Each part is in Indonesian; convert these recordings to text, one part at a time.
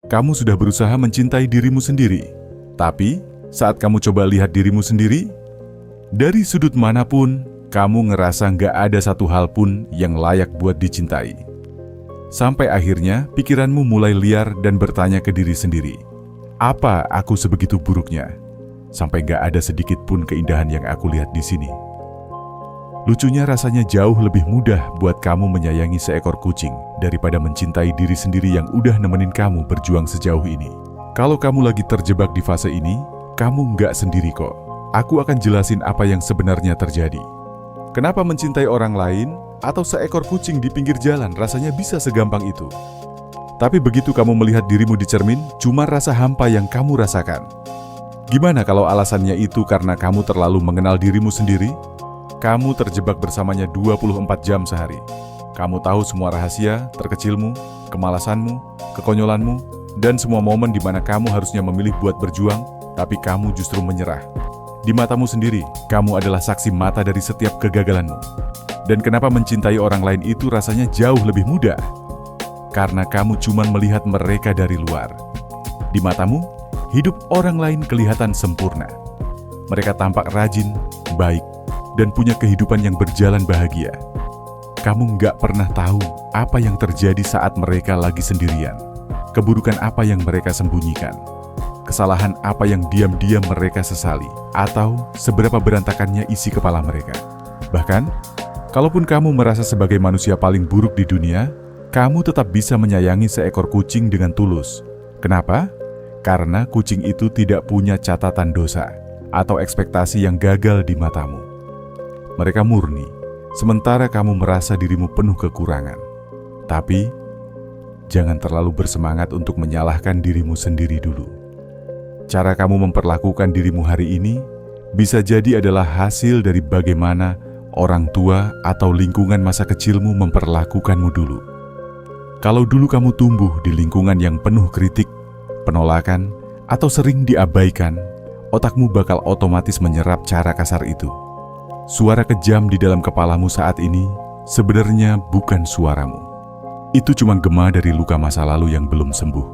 Kamu sudah berusaha mencintai dirimu sendiri. Tapi, saat kamu coba lihat dirimu sendiri, dari sudut manapun, kamu ngerasa nggak ada satu hal pun yang layak buat dicintai. Sampai akhirnya, pikiranmu mulai liar dan bertanya ke diri sendiri, apa aku sebegitu buruknya? Sampai nggak ada sedikit pun keindahan yang aku lihat di sini. Lucunya rasanya jauh lebih mudah buat kamu menyayangi seekor kucing daripada mencintai diri sendiri yang udah nemenin kamu berjuang sejauh ini. Kalau kamu lagi terjebak di fase ini, kamu nggak sendiri kok. Aku akan jelasin apa yang sebenarnya terjadi. Kenapa mencintai orang lain atau seekor kucing di pinggir jalan rasanya bisa segampang itu. Tapi begitu kamu melihat dirimu di cermin, cuma rasa hampa yang kamu rasakan. Gimana kalau alasannya itu karena kamu terlalu mengenal dirimu sendiri? Kamu terjebak bersamanya 24 jam sehari. Kamu tahu semua rahasia terkecilmu, kemalasanmu, kekonyolanmu, dan semua momen di mana kamu harusnya memilih buat berjuang, tapi kamu justru menyerah. Di matamu sendiri, kamu adalah saksi mata dari setiap kegagalanmu. Dan kenapa mencintai orang lain itu rasanya jauh lebih mudah? Karena kamu cuma melihat mereka dari luar. Di matamu, hidup orang lain kelihatan sempurna. Mereka tampak rajin, baik, dan punya kehidupan yang berjalan bahagia. Kamu nggak pernah tahu apa yang terjadi saat mereka lagi sendirian. Keburukan apa yang mereka sembunyikan. Kesalahan apa yang diam-diam mereka sesali. Atau seberapa berantakannya isi kepala mereka. Bahkan, kalaupun kamu merasa sebagai manusia paling buruk di dunia, kamu tetap bisa menyayangi seekor kucing dengan tulus. Kenapa? Karena kucing itu tidak punya catatan dosa atau ekspektasi yang gagal di matamu. Mereka murni, sementara kamu merasa dirimu penuh kekurangan. Tapi, jangan terlalu bersemangat untuk menyalahkan dirimu sendiri dulu. Cara kamu memperlakukan dirimu hari ini bisa jadi adalah hasil dari bagaimana orang tua atau lingkungan masa kecilmu memperlakukanmu dulu. Kalau dulu kamu tumbuh di lingkungan yang penuh kritik, penolakan, atau sering diabaikan, otakmu bakal otomatis menyerap cara kasar itu. Suara kejam di dalam kepalamu saat ini sebenarnya bukan suaramu. Itu cuma gema dari luka masa lalu yang belum sembuh.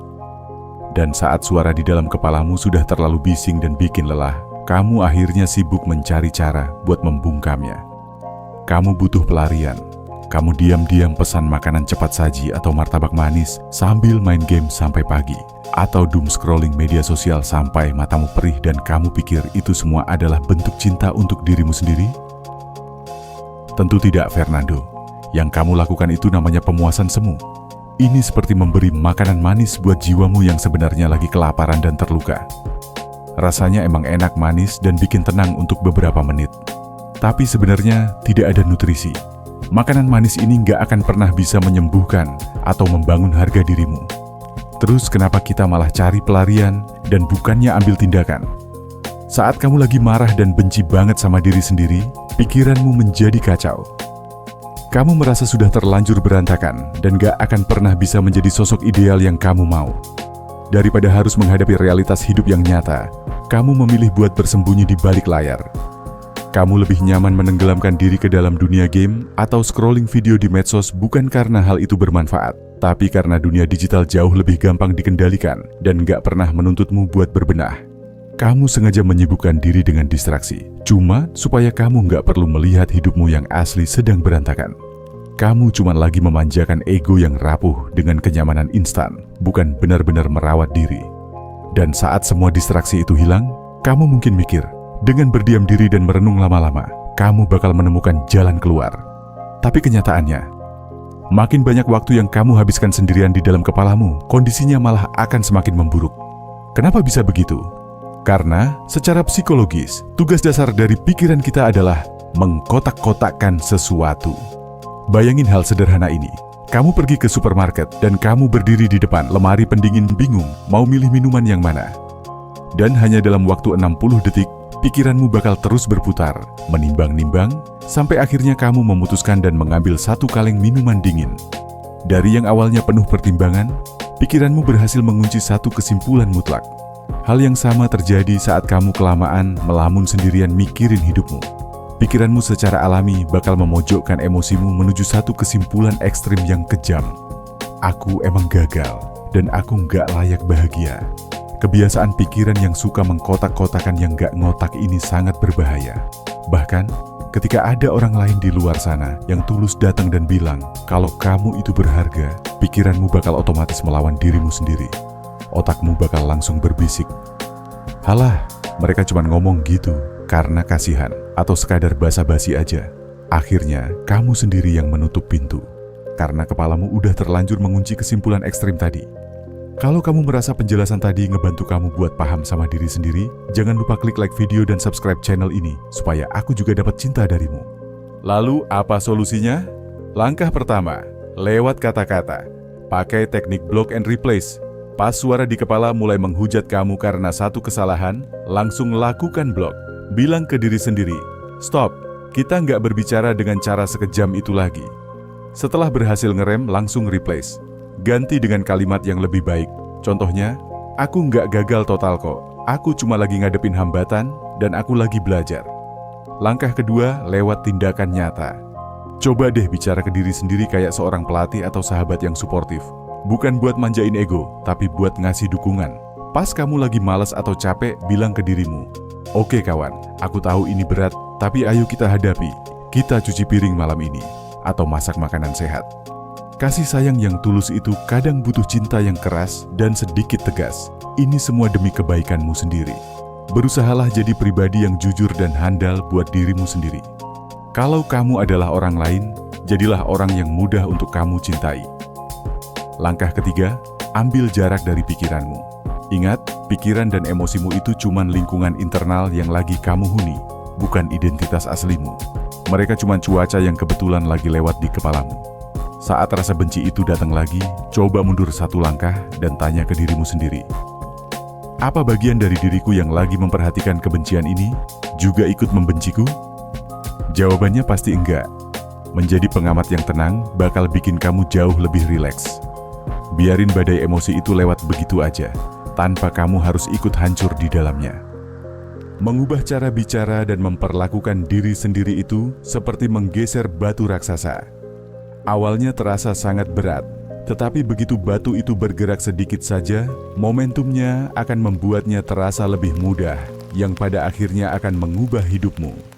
Dan saat suara di dalam kepalamu sudah terlalu bising dan bikin lelah, kamu akhirnya sibuk mencari cara buat membungkamnya. Kamu butuh pelarian. Kamu diam-diam pesan makanan cepat saji atau martabak manis sambil main game sampai pagi. Atau doom scrolling media sosial sampai matamu perih dan kamu pikir itu semua adalah bentuk cinta untuk dirimu sendiri? Tentu tidak, Fernando. Yang kamu lakukan itu namanya pemuasan semu. Ini seperti memberi makanan manis buat jiwamu yang sebenarnya lagi kelaparan dan terluka. Rasanya emang enak, manis, dan bikin tenang untuk beberapa menit. Tapi sebenarnya tidak ada nutrisi. Makanan manis ini nggak akan pernah bisa menyembuhkan atau membangun harga dirimu. Terus kenapa kita malah cari pelarian dan bukannya ambil tindakan? Saat kamu lagi marah dan benci banget sama diri sendiri, pikiranmu menjadi kacau. Kamu merasa sudah terlanjur berantakan dan gak akan pernah bisa menjadi sosok ideal yang kamu mau. Daripada harus menghadapi realitas hidup yang nyata, kamu memilih buat bersembunyi di balik layar. Kamu lebih nyaman menenggelamkan diri ke dalam dunia game atau scrolling video di medsos bukan karena hal itu bermanfaat, tapi karena dunia digital jauh lebih gampang dikendalikan dan gak pernah menuntutmu buat berbenah. Kamu sengaja menyibukkan diri dengan distraksi, cuma supaya kamu gak perlu melihat hidupmu yang asli sedang berantakan. Kamu cuma lagi memanjakan ego yang rapuh dengan kenyamanan instan, bukan benar-benar merawat diri. Dan saat semua distraksi itu hilang, kamu mungkin mikir, dengan berdiam diri dan merenung lama-lama, kamu bakal menemukan jalan keluar. Tapi kenyataannya, makin banyak waktu yang kamu habiskan sendirian di dalam kepalamu, kondisinya malah akan semakin memburuk. Kenapa bisa begitu? Karena secara psikologis, tugas dasar dari pikiran kita adalah mengkotak-kotakkan sesuatu. Bayangin hal sederhana ini. Kamu pergi ke supermarket dan kamu berdiri di depan lemari pendingin bingung mau milih minuman yang mana. Dan hanya dalam waktu 60 detik, pikiranmu bakal terus berputar, menimbang-nimbang, sampai akhirnya kamu memutuskan dan mengambil satu kaleng minuman dingin. Dari yang awalnya penuh pertimbangan, pikiranmu berhasil mengunci satu kesimpulan mutlak. Hal yang sama terjadi saat kamu kelamaan melamun sendirian mikirin hidupmu. Pikiranmu secara alami bakal memojokkan emosimu menuju satu kesimpulan ekstrim yang kejam. Aku emang gagal, dan aku nggak layak bahagia. Kebiasaan pikiran yang suka mengkotak-kotakan yang nggak ngotak ini sangat berbahaya. Bahkan, ketika ada orang lain di luar sana yang tulus datang dan bilang kalau kamu itu berharga, pikiranmu bakal otomatis melawan dirimu sendiri. Otakmu bakal langsung berbisik, "Halah, mereka cuma ngomong gitu karena kasihan atau sekadar basa-basi aja." Akhirnya, kamu sendiri yang menutup pintu karena kepalamu udah terlanjur mengunci kesimpulan ekstrim tadi. Kalau kamu merasa penjelasan tadi ngebantu kamu buat paham sama diri sendiri, jangan lupa klik like video dan subscribe channel ini supaya aku juga dapat cinta darimu. Lalu apa solusinya? Langkah pertama, lewat kata-kata. Pakai teknik block and replace. Pas suara di kepala mulai menghujat kamu karena satu kesalahan, langsung lakukan block. Bilang ke diri sendiri, "Stop, kita nggak berbicara dengan cara sekejam itu lagi." Setelah berhasil ngerem, langsung replace. Ganti dengan kalimat yang lebih baik. Contohnya, "Aku nggak gagal total kok. Aku cuma lagi ngadepin hambatan dan aku lagi belajar." Langkah kedua, lewat tindakan nyata. Coba deh bicara ke diri sendiri kayak seorang pelatih atau sahabat yang suportif. Bukan buat manjain ego, tapi buat ngasih dukungan. Pas kamu lagi malas atau capek, bilang ke dirimu, "Oke kawan, aku tahu ini berat, tapi ayo kita hadapi. Kita cuci piring malam ini, atau masak makanan sehat." Kasih sayang yang tulus itu kadang butuh cinta yang keras dan sedikit tegas. Ini semua demi kebaikanmu sendiri. Berusahalah jadi pribadi yang jujur dan handal buat dirimu sendiri. Kalau kamu adalah orang lain, jadilah orang yang mudah untuk kamu cintai. Langkah ketiga, ambil jarak dari pikiranmu. Ingat, pikiran dan emosimu itu cuma lingkungan internal yang lagi kamu huni, bukan identitas aslimu. Mereka cuma cuaca yang kebetulan lagi lewat di kepalamu. Saat rasa benci itu datang lagi, coba mundur satu langkah dan tanya ke dirimu sendiri, apa bagian dari diriku yang lagi memperhatikan kebencian ini juga ikut membenciku? Jawabannya pasti enggak. Menjadi pengamat yang tenang bakal bikin kamu jauh lebih rileks. Biarin badai emosi itu lewat begitu aja, tanpa kamu harus ikut hancur di dalamnya. Mengubah cara bicara dan memperlakukan diri sendiri itu seperti menggeser batu raksasa. Awalnya terasa sangat berat, tetapi begitu batu itu bergerak sedikit saja, momentumnya akan membuatnya terasa lebih mudah, yang pada akhirnya akan mengubah hidupmu.